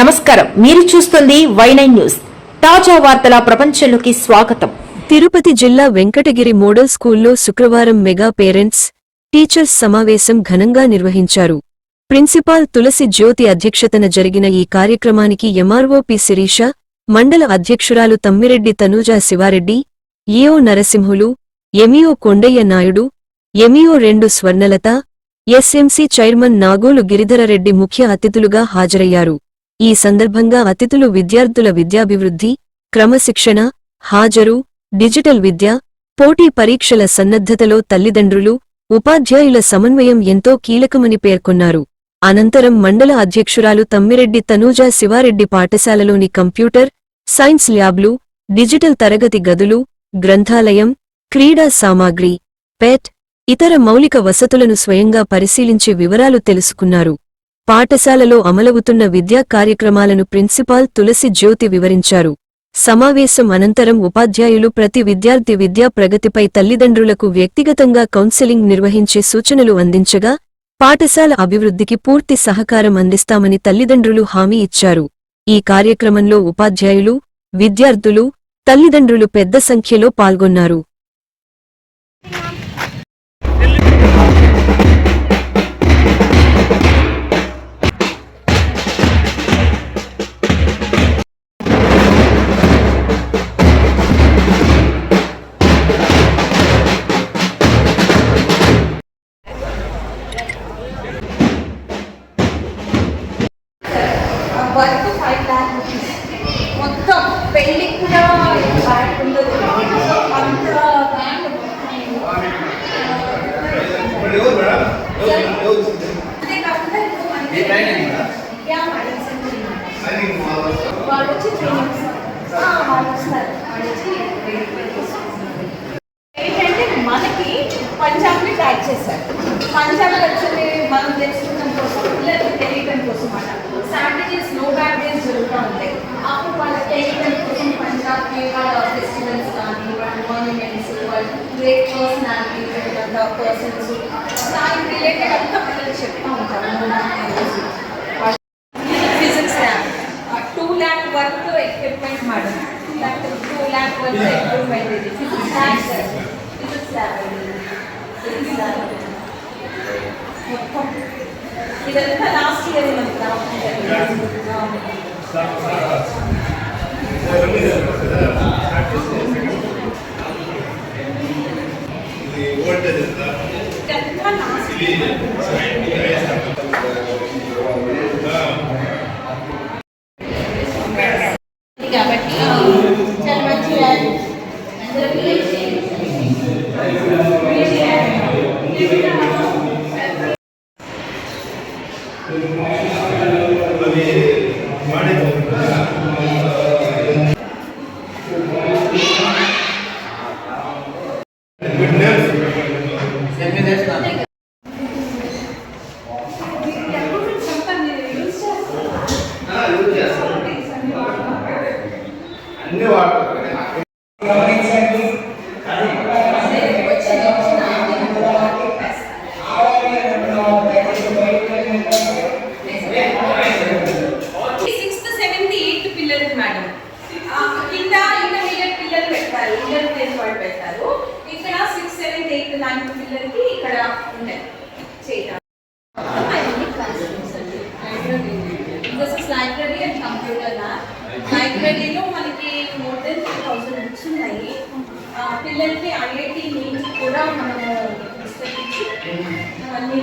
నమస్కారం, మీరు చూస్తుంది Y9 న్యూస్. తాజా వార్తల ప్రపంచంలోకి స్వాగతం. తిరుపతి జిల్లా వెంకటగిరి మోడల్ స్కూల్లో శుక్రవారం మెగా పేరెంట్స్, టీచర్స్ సమావేశం ఘనంగా నిర్వహించారు. ప్రిన్సిపాల్ తులసి జ్యోతి అధ్యక్షతన జరిగిన ఈ కార్యక్రమానికి ఎంఆర్ఓ పి శిరీష, మండల అధ్యక్షురాలు Tammireddy Tanuja Sivareddy, EO Narasimhulu, MEO Kondaiah Naidu, MEO 2 Swarnalatha, SMC chairman Nagolu Giridharareddy ముఖ్య అతిథులుగా హాజరయ్యారు. ఈ సందర్భంగా అతిథులు విద్యార్థుల విద్యాభివృద్ధి, క్రమశిక్షణ, హాజరు, డిజిటల్ విద్య, పోటీ పరీక్షల సన్నద్ధతలో తల్లిదండ్రులు, ఉపాధ్యాయుల సమన్వయం ఎంతో కీలకమని పేర్కొన్నారు. అనంతరం మండల అధ్యక్షురాలు తమ్మిరెడ్డి తనూజా శివారెడ్డి పాఠశాలలోని కంప్యూటర్, సైన్స్ ల్యాబ్లు, డిజిటల్ తరగతి గదులు, గ్రంథాలయం, క్రీడా సామాగ్రి, పెట్, ఇతర మౌలిక వసతులను స్వయంగా పరిశీలించి వివరాలు తెలుసుకున్నారు. పాఠశాలలో అమలవుతున్న విద్యా కార్యక్రమాలను ప్రిన్సిపాల్ తులసి జ్యోతి వివరించారు. సమావేశం అనంతరం ఉపాధ్యాయులు ప్రతి విద్యార్థి విద్యా ప్రగతిపై తల్లిదండ్రులకు వ్యక్తిగతంగా కౌన్సెలింగ్ నిర్వహించే సూచనలు అందించగా, పాఠశాల అభివృద్ధికి పూర్తి సహకారం అందిస్తామని తల్లిదండ్రులు హామీ ఇచ్చారు. ఈ కార్యక్రమంలో ఉపాధ్యాయులు, విద్యార్థులు, తల్లిదండ్రులు పెద్ద సంఖ్యలో పాల్గొన్నారు. వర్క్ 5 lakh rupees మొత్తం పెళ్లికి కూడా బ్యాక్ ఉండదు. సో అంత బ్యాండ్ అదే కాకుండా వాళ్ళు వచ్చి ట్రైనింగ్స్ వాళ్ళు వస్తారు. వాళ్ళు వచ్చి ఏంటంటే మనకి పంజాబ్ని ట్యాగ్ చేశారు. పంజాబ్ వచ్చి మనం తెలుసుకున్న కోసం, పిల్లలకి తెలియటం కోసం అన్నమాట. సాటర్డేస్ నో బ్యాడ్ డేస్ జరుగుతూ ఉంటాయి. అప్పుడు వాళ్ళకి తెలియటం కోసం పంజాబ్కి వాళ్ళ ఫెస్టివల్స్ కానీ, వాళ్ళ మాన్యుమెంట్స్, వాళ్ళ గ్రేట్ పర్సనాలిటీస్, వాళ్ళ పర్సన్స్ దానికి రిలేటెడ్ అంతా పిల్లలు చెప్తూ ఉంటారు. Physics lab 2 lakh worth equipment madam. 2 lakh worth equipment ఇది. ఫిజిక్స్ ల్యాబ్ మొత్తం ఇదంతా లాస్ట్ ఇయర్ కాబట్టి చాలా మంచిగా అన్ని వాడతారు. మేడం కింద ఇంటర్మీడియట్ పిల్లలు పెట్టారు, ఇంటర్మీడియట్ వాళ్ళు పెట్టారు. ఇక్కడ 6th 7th 8th 9th పిల్లలకి ఇక్కడ ఉంటాయి చేయడం. Library and computer lab. లైబ్రరీలో మనకి more than 3000 బుక్స్ ఉన్నాయి. పిల్లలకి IIT నీట్ కూడా మనము పుస్తకించి అన్ని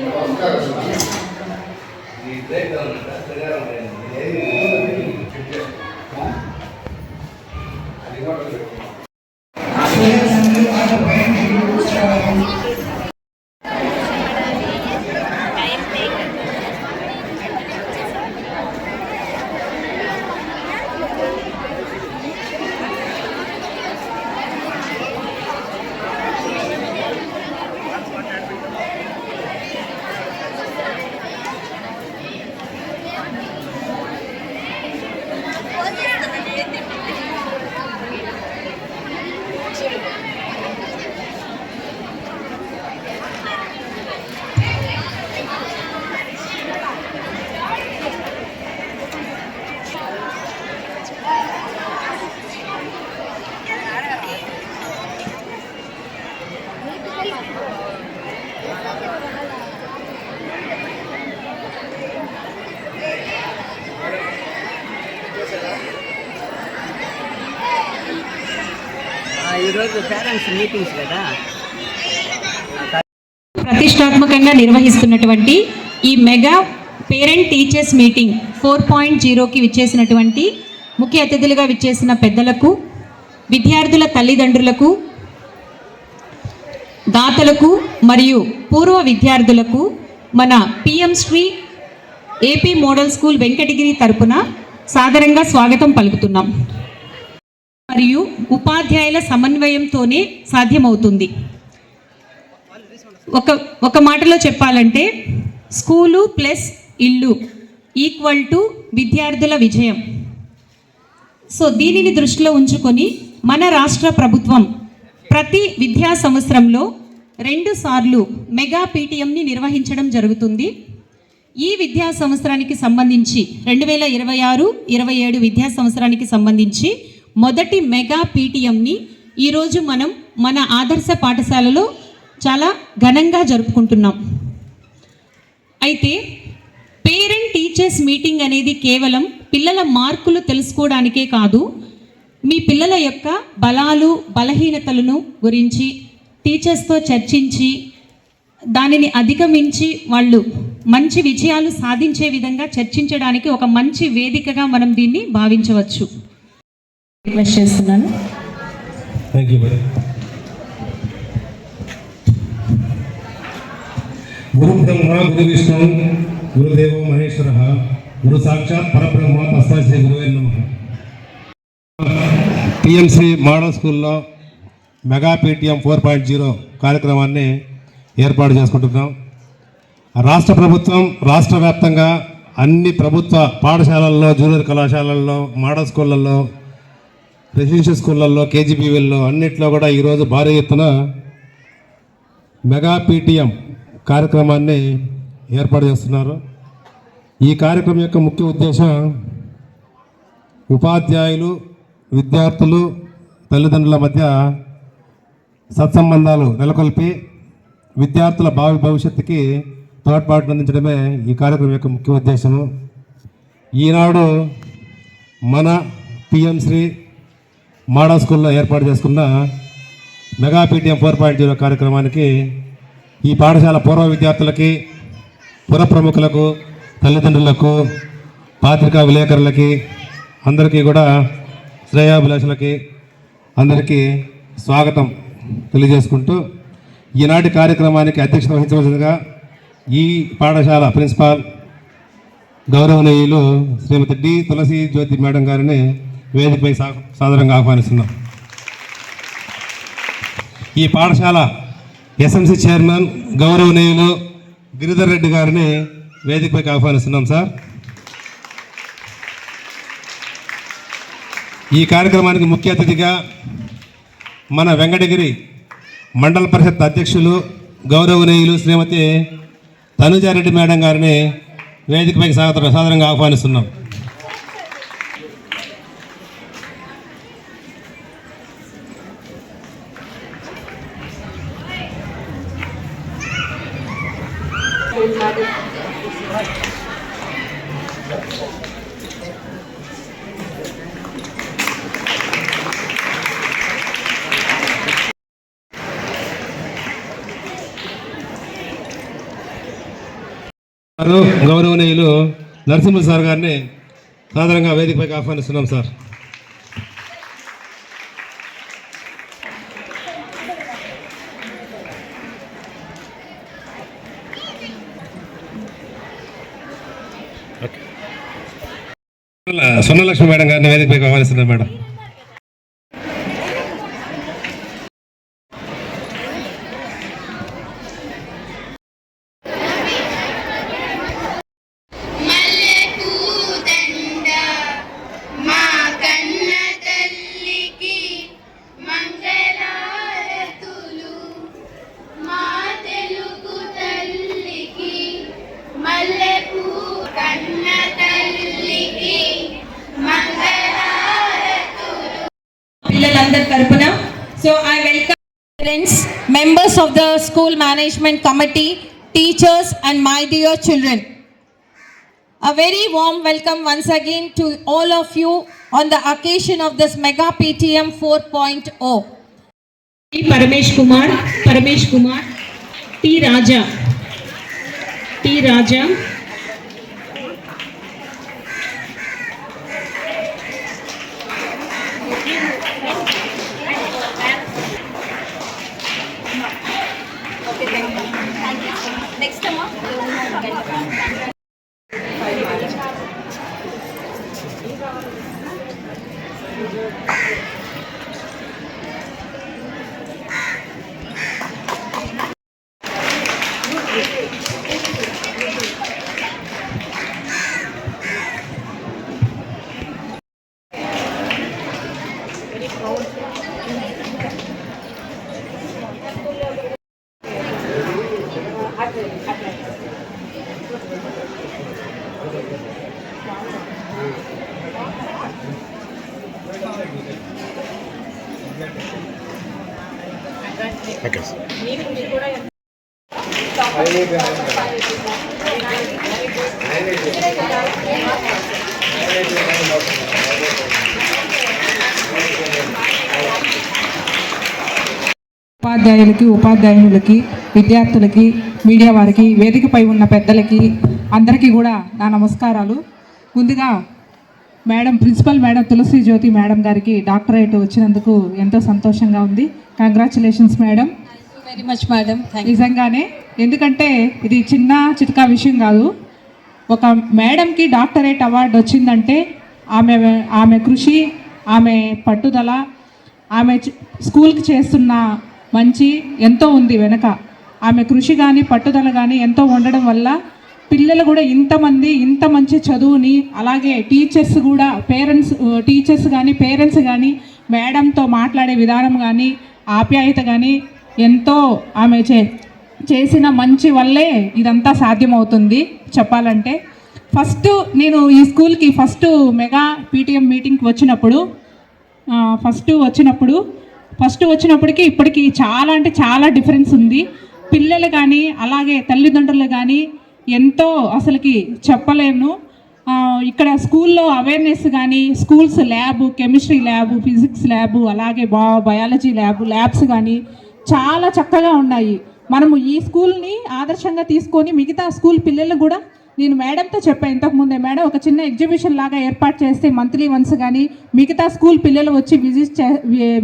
ఈరోజు పేరెంట్స్ మీటింగ్స్ కదా. ప్రతిష్టాత్మకంగా నిర్వహిస్తున్నటువంటి ఈ మెగా పేరెంట్ టీచర్స్ మీటింగ్ 4.0కి విచ్చేసినటువంటి ముఖ్య అతిథులుగా విచ్చేసిన పెద్దలకు, విద్యార్థుల తల్లిదండ్రులకు, దాతలకు మరియు పూర్వ విద్యార్థులకు మన PM Shri AP model school Venkatagiri తరపున సాదరంగా స్వాగతం పలుకుతున్నాం. మరియు ఉపాధ్యాయుల సమన్వయంతోనే సాధ్యమవుతుంది. ఒక మాటలో చెప్పాలంటే స్కూలు ప్లస్ ఇల్లు ఈక్వల్ టు విద్యార్థుల విజయం. సో దీనిని దృష్టిలో ఉంచుకొని మన రాష్ట్ర ప్రభుత్వం ప్రతి విద్యా సంవత్సరంలో 2 సార్లు మెగా పీటీఎంని నిర్వహించడం జరుగుతుంది. ఈ విద్యా సంవత్సరానికి సంబంధించి 2026-27 విద్యా సంవత్సరానికి సంబంధించి మొదటి మెగా పీటీఎంని ఈరోజు మనం మన ఆదర్శ పాఠశాలలో చాలా ఘనంగా జరుపుకుంటున్నాం. అయితే పేరెంట్ టీచర్స్ మీటింగ్ అనేది కేవలం పిల్లల మార్కులు తెలుసుకోవడానికే కాదు, మీ పిల్లల యొక్క బలాలు బలహీనతలను గురించి టీచర్స్తో చర్చించి దానిని అధిగమించి వాళ్ళు మంచి విజయాలు సాధించే విధంగా చర్చించడానికి ఒక మంచి వేదికగా మనం దీన్ని భావించవచ్చు. రిక్వెస్ట్ చేస్తున్నాను. Thank you madam. గురు బ్రహ్మ గురు విష్ణు గురుదేవో మహేశ్వర గురు సాక్షాత్ పరబ్రహ్మ తస్మై శ్రీ గురువే నమః. పిఎంసి మోడల్ స్కూల్లో మెగా పీటీఎం 4.0 కార్యక్రమాన్ని ఏర్పాటు చేసుకుంటున్నాం. రాష్ట్ర ప్రభుత్వం రాష్ట్ర వ్యాప్తంగా అన్ని ప్రభుత్వ పాఠశాలల్లో, జూనియర్ కళాశాలల్లో, మోడల్ స్కూళ్ళల్లో, రెసిడెన్షియల్ స్కూళ్ళల్లో, కేజీబీవీల్లో అన్నిట్లో కూడా ఈరోజు భారీ ఎత్తున మెగా పీటీఎం కార్యక్రమాన్ని ఏర్పాటు చేస్తున్నారు. ఈ కార్యక్రమం యొక్క ముఖ్య ఉద్దేశం ఉపాధ్యాయులు, విద్యార్థులు, తల్లిదండ్రుల మధ్య సత్సంబంధాలు నెలకొల్పి విద్యార్థుల భావి భవిష్యత్తుకి తోడ్పాటును అందించడమే ఈ కార్యక్రమం యొక్క ముఖ్య ఉద్దేశము. ఈనాడు మన పిఎం శ్రీ మోడల్ స్కూల్లో ఏర్పాటు చేసుకున్న మెగా పీటీఎం 4.0 కార్యక్రమానికి ఈ పాఠశాల పూర్వ విద్యార్థులకి, పుర ప్రముఖులకు, తల్లిదండ్రులకు, పాత్రికా విలేకరులకి, అందరికీ కూడా శ్రేయాభిలాషులకి అందరికీ స్వాగతం తెలియజేసుకుంటూ ఈనాటి కార్యక్రమానికి అధ్యక్షత వహించవలసిందిగా ఈ పాఠశాల ప్రిన్సిపాల్ గౌరవనీయులు శ్రీమతి డి తులసి జ్యోతి మేడం గారిని వేదికపై సాదరంగా ఆహ్వానిస్తున్నాం. ఈ పాఠశాల ఎస్ఎంసి చైర్మన్ గౌరవనీయులు గిరిధర్ రెడ్డి గారిని వేదికపైకి ఆహ్వానిస్తున్నాం సార్. ఈ కార్యక్రమానికి ముఖ్య అతిథిగా మన వెంకటగిరి మండల పరిషత్ అధ్యక్షులు గౌరవనీయులు శ్రీమతి తనుజారెడ్డి మేడం గారిని వేదికపైకి సాదరంగా ఆహ్వానిస్తున్నాం. గౌరవనీయులు నరసింహ సార్ గారిని సాధారణంగా వేదికపైకి ఆహ్వానిస్తున్నాం సార్. సొన్నలక్ష్మి మేడం గారిని వేదికపైకి ఆహ్వానిస్తున్నాం madam. So I welcome parents, members of the school management committee, teachers and my dear children. A very warm welcome once again to all of you on the occasion of this Mega PTM 4.0. T Paramesh Kumar, T Raja, next అమ్మా ఉపాధ్యాయులకి విద్యార్థులకి media వారికి వేదికపై ఉన్న పెద్దలకి అందరికీ కూడా నా నమస్కారాలు. ముందుగా ప్రిన్సిపల్ మేడం తులసి జ్యోతి మేడం గారికి డాక్టరేట్ వచ్చినందుకు ఎంతో సంతోషంగా ఉంది. Congratulations madam. Very much madam. నిజంగానే, ఎందుకంటే ఇది చిన్న చితకా విషయం కాదు. ఒక మేడంకి డాక్టరేట్ అవార్డు వచ్చిందంటే ఆమె కృషి, ఆమె పట్టుదల, ఆమె స్కూల్కి చేస్తున్న మంచి ఎంతో ఉంది వెనక. ఆమె కృషి కానీ పట్టుదల కానీ ఎంతో ఉండడం వల్ల పిల్లలు కూడా ఇంత మంచి చదువుని, అలాగే టీచర్స్ కానీ మేడంతో మాట్లాడే విధానం కానీ ఆప్యాయత కానీ ఎంతో ఆమె చేసిన మంచి వల్లే ఇదంతా సాధ్యమవుతుంది చెప్పాలంటే. నేను ఈ స్కూల్కి మెగా పీటీఎం మీటింగ్కి వచ్చినప్పటికీ ఇప్పటికి చాలా అంటే చాలా డిఫరెన్స్ ఉంది. పిల్లలు కానీ అలాగే తల్లిదండ్రులు కానీ ఎంతో అసలుకి చెప్పలేను. ఇక్కడ స్కూల్లో అవేర్నెస్ కానీ, schools lab, chemistry lab, physics lab, అలాగే బయాలజీ ల్యాబ్స్ కానీ చాలా చక్కగా ఉన్నాయి. మనము ఈ స్కూల్ని ఆదర్శంగా తీసుకొని మిగతా స్కూల్ పిల్లలు కూడా, నేను మేడంతో చెప్పాను ఇంతకుముందే, మేడం ఒక చిన్న ఎగ్జిబిషన్ లాగా ఏర్పాటు చేస్తే మంత్లీ వన్స్ కానీ మిగతా స్కూల్ పిల్లలు వచ్చి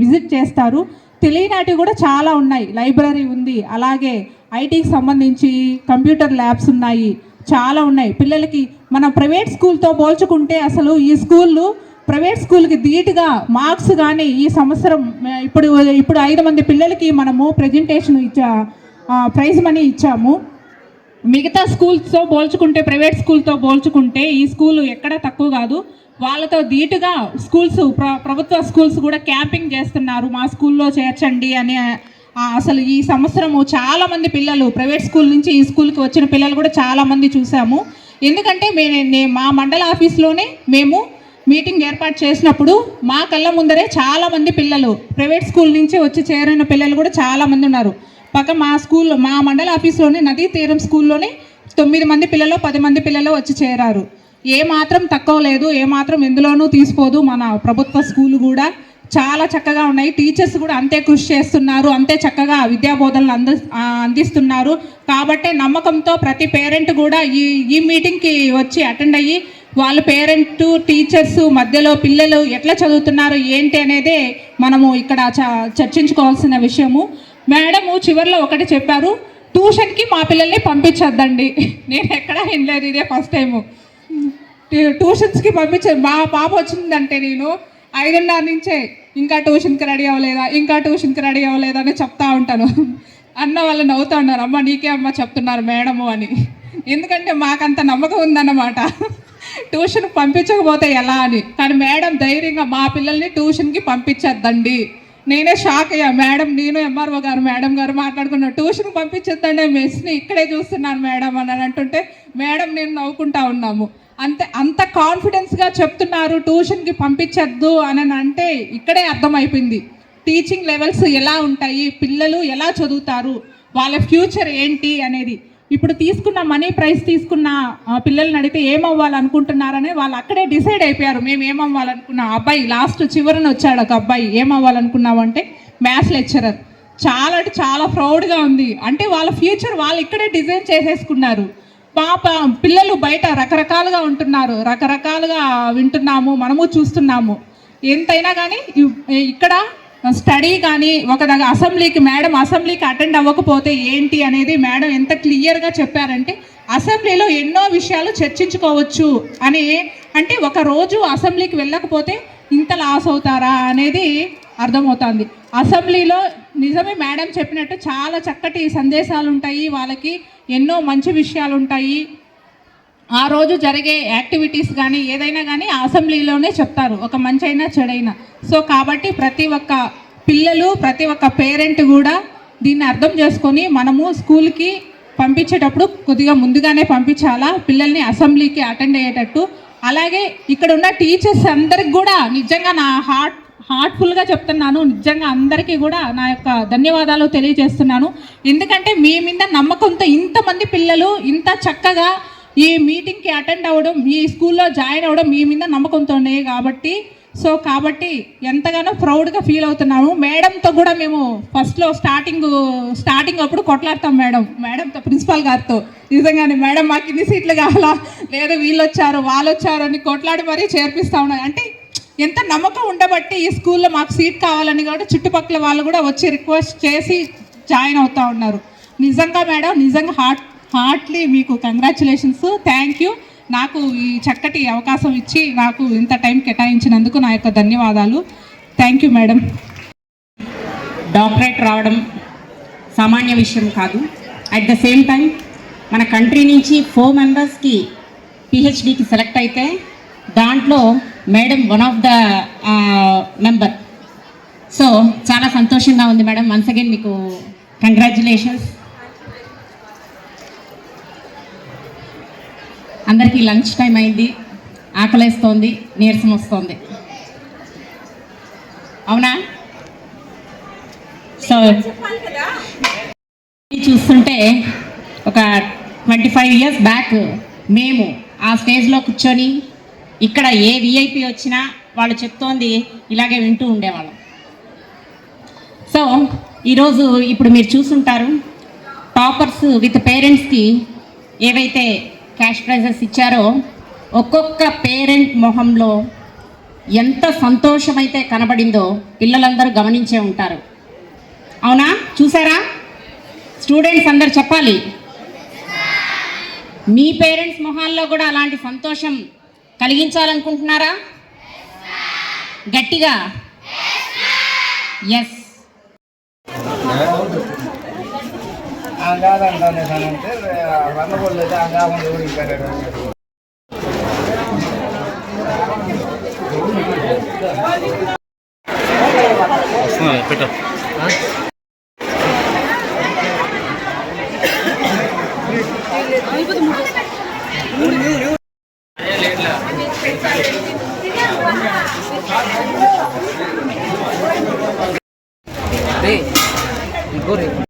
విజిట్ చేస్తారు. తెలియనాటివి కూడా చాలా ఉన్నాయి. లైబ్రరీ ఉంది, అలాగే ఐటీకి సంబంధించి కంప్యూటర్ ల్యాబ్స్ ఉన్నాయి, చాలా ఉన్నాయి. పిల్లలకి మన ప్రైవేట్ స్కూల్తో పోల్చుకుంటే అసలు ఈ స్కూళ్ళు ప్రైవేట్ స్కూల్కి ధీటుగా మార్క్స్ కానీ ఈ సంవత్సరం ఇప్పుడు 5 మంది పిల్లలకి మనము ప్రెజెంటేషన్ ప్రైజ్ మనీ ఇచ్చాము. మిగతా స్కూల్స్తో పోల్చుకుంటే, ప్రైవేట్ స్కూల్తో పోల్చుకుంటే ఈ స్కూల్ ఎక్కడ తక్కువ కాదు. వాళ్ళతో ధీటుగా ప్రభుత్వ స్కూల్స్ కూడా క్యాంపింగ్ చేస్తున్నారు, మా స్కూల్లో చేర్చండి అని. అసలు ఈ సంవత్సరము చాలామంది పిల్లలు ప్రైవేట్ స్కూల్ నుంచి ఈ స్కూల్కి వచ్చిన పిల్లలు కూడా చాలామంది చూసాము. ఎందుకంటే మా మండల ఆఫీస్లోనే మేము మీటింగ్ ఏర్పాటు చేసినప్పుడు మా కళ్ళ ముందరే చాలామంది పిల్లలు ప్రైవేట్ స్కూల్ నుంచి వచ్చి చేరిన పిల్లలు కూడా చాలామంది ఉన్నారు. మా మండల ఆఫీస్లోనే నదీ తీరం స్కూల్లోనే 9 మంది పిల్లలు 10 మంది పిల్లలు వచ్చి చేరారు. ఏమాత్రం తక్కువ లేదు, ఏమాత్రం ఎందులోనూ తీసిపోదు. మన ప్రభుత్వ స్కూల్ కూడా చాలా చక్కగా ఉన్నాయి. టీచర్స్ కూడా అంతే కృషి చేస్తున్నారు, అంతే చక్కగా విద్యాబోధనలు అందిస్తున్నారు. కాబట్టి నమ్మకంతో ప్రతి పేరెంట్ కూడా ఈ మీటింగ్కి వచ్చి అటెండ్ అయ్యి వాళ్ళ టీచర్స్ మధ్యలో పిల్లలు ఎట్లా చదువుతున్నారు ఏంటి అనేదే మనము ఇక్కడ చర్చించుకోవాల్సిన విషయము. మేడము చివరిలో ఒకటి చెప్పారు, ట్యూషన్కి మా పిల్లల్ని పంపించొద్దండి. నేను ఎక్కడా వినలేదు, ఇదే ఫస్ట్ టైము. ట్యూషన్స్కి పంపించారు. మా పాప వచ్చిందంటే నేను 5:30 నుంచే ఇంకా ట్యూషన్కి రెడీ అవ్వలేదా అని చెప్తా ఉంటాను. అన్న వాళ్ళు నవ్వుతూ ఉన్నారు, అమ్మ నీకే అమ్మ చెప్తున్నారు మేడము అని. ఎందుకంటే మాకంత నమ్మకం ఉందన్నమాట ట్యూషన్ పంపించకపోతే ఎలా అని. కానీ మేడం ధైర్యంగా మా పిల్లల్ని ట్యూషన్కి పంపించొద్దండి. నేనే షాక్ అయ్యా. నేను ఎంఆర్ఓ గారు మేడం గారు మాట్లాడుకున్నాను, ట్యూషన్కి పంపించొద్దండి, మెస్ని ఇక్కడే చూస్తున్నాను మేడం అని అంటుంటే మేడం నేను నవ్వుకుంటా ఉన్నాము. అంత కాన్ఫిడెన్స్గా చెప్తున్నారు ట్యూషన్కి పంపించద్దు అని అంటే ఇక్కడే అర్థమైపోయింది టీచింగ్ లెవెల్స్ ఎలా ఉంటాయి, పిల్లలు ఎలా చదువుతారు, వాళ్ళ ఫ్యూచర్ ఏంటి అనేది. ఇప్పుడు తీసుకున్న మనీ ప్రైజ్ తీసుకున్న పిల్లల్ని అడిగితే ఏమవ్వాలనుకుంటున్నారని వాళ్ళు అక్కడే డిసైడ్ అయిపోయారు. మేము ఏమవ్వాలనుకున్నాం, అబ్బాయి లాస్ట్ చివరన వచ్చాడు ఒక అబ్బాయి, ఏమవ్వాలనుకున్నావు అంటే మ్యాథ్స్ లెక్చరర్. చాలా అంటే చాలా ప్రౌడ్గా ఉంది. అంటే వాళ్ళ ఫ్యూచర్ వాళ్ళు ఇక్కడే డిజైన్ చేసేసుకున్నారు. పిల్లలు బయట రకరకాలుగా ఉంటున్నారు, రకరకాలుగా వింటున్నాము, మనము చూస్తున్నాము. ఎంతైనా కానీ ఇక్కడ స్టడీ కానీ ఒక దగ్గర అసెంబ్లీకి అటెండ్ అవ్వకపోతే ఏంటి అనేది మేడం ఎంత క్లియర్గా చెప్పారంటే, అసెంబ్లీలో ఎన్నో విషయాలు చర్చించుకోవచ్చు అని. అంటే ఒక రోజు అసెంబ్లీకి వెళ్ళకపోతే ఇంత లాస్ అవుతారా అనేది అర్థమవుతుంది. అసెంబ్లీలో నిజమే మేడం చెప్పినట్టు చాలా చక్కటి సందేశాలు ఉంటాయి, వాళ్ళకి ఎన్నో మంచి విషయాలు ఉంటాయి. ఆ రోజు జరిగే యాక్టివిటీస్ కానీ ఏదైనా కానీ అసెంబ్లీలోనే చెప్తారు, ఒక మంచి అయినా చెడైనా. సో కాబట్టి ప్రతి ఒక్క పిల్లలు, ప్రతి ఒక్క పేరెంట్ కూడా దీన్ని అర్థం చేసుకొని మనము స్కూల్కి పంపించేటప్పుడు కొద్దిగా ముందుగానే పంపించాలా, పిల్లల్ని అసెంబ్లీకి అటెండ్ అయ్యేటట్టు. అలాగే ఇక్కడ ఉన్న టీచర్స్ అందరికి కూడా నిజంగా నా హార్ట్ఫుల్గా చెప్తున్నాను, నిజంగా అందరికీ కూడా నా యొక్క ధన్యవాదాలు తెలియజేస్తున్నాను. ఎందుకంటే మీ మీద నమ్మకంతో ఇంతమంది పిల్లలు ఇంత చక్కగా ఈ మీటింగ్కి అటెండ్ అవ్వడం, ఈ స్కూల్లో జాయిన్ అవ్వడం మీ మీద నమ్మకంతోనే కాబట్టి. సో కాబట్టి ఎంతగానో ప్రౌడ్గా ఫీల్ అవుతున్నాము. మేడంతో కూడా మేము ఫస్ట్లో స్టార్టింగ్ అప్పుడు కొట్లాడతాం మేడంతో, ప్రిన్సిపాల్ గారితో. నిజంగానే మేడం మాకు ఇన్ని సీట్లు కావాలా, లేదా వీళ్ళు వచ్చారు వాళ్ళు వచ్చారు అని కొట్లాడి మరీ చేర్పిస్తూ ఉన్నాయి. అంటే ఎంత నమ్మకం ఉండబట్టి ఈ స్కూల్లో మాకు సీట్ కావాలని కూడా చుట్టుపక్కల వాళ్ళు కూడా వచ్చి రిక్వెస్ట్ చేసి జాయిన్ అవుతూ ఉన్నారు. నిజంగా మేడం, నిజంగా హార్ట్లీ మీకు కంగ్రాచులేషన్స్, థ్యాంక్ యూ. నాకు ఈ చక్కటి అవకాశం ఇచ్చి నాకు ఇంత టైం కేటాయించినందుకు నా యొక్క ధన్యవాదాలు. Thank you madam. డాక్టరేట్ రావడం సామాన్య విషయం కాదు. అట్ ద సేమ్ టైం మన కంట్రీ నుంచి 4 మెంబర్స్కి పిహెచ్డికి సెలెక్ట్ అయితే దాంట్లో madam one of the member. So చాలా సంతోషంగా ఉంది మేడం. వన్స్ అగైన్ మీకు కంగ్రాచులేషన్స్. అందరికీ లంచ్ టైం అయింది, ఆకలేస్తోంది, నీరసం వస్తుంది, అవునా? సో చూస్తుంటే ఒక 25 years బ్యాక్ మేము ఆ స్టేజ్లో కూర్చొని ఇక్కడ ఏ విఐపి వచ్చినా వాళ్ళు చెప్తోంది ఇలాగే వింటూ ఉండేవాళ్ళం. సో ఈరోజు ఇప్పుడు మీరు చూసుంటారు, టాపర్స్ విత్ పేరెంట్స్కి ఏవైతే క్యాష్ ప్రైజెస్ ఇచ్చారో ఒక్కొక్క పేరెంట్ మొహంలో ఎంత సంతోషమైతే కనబడిందో పిల్లలందరూ గమనించే ఉంటారు, అవునా? చూసారా? స్టూడెంట్స్ అందరు చెప్పాలి, మీ పేరెంట్స్ మొహాల్లో కూడా అలాంటి సంతోషం కలిగించాలనుకుంటున్నారా? గట్టిగా ఎస్. పెట్టు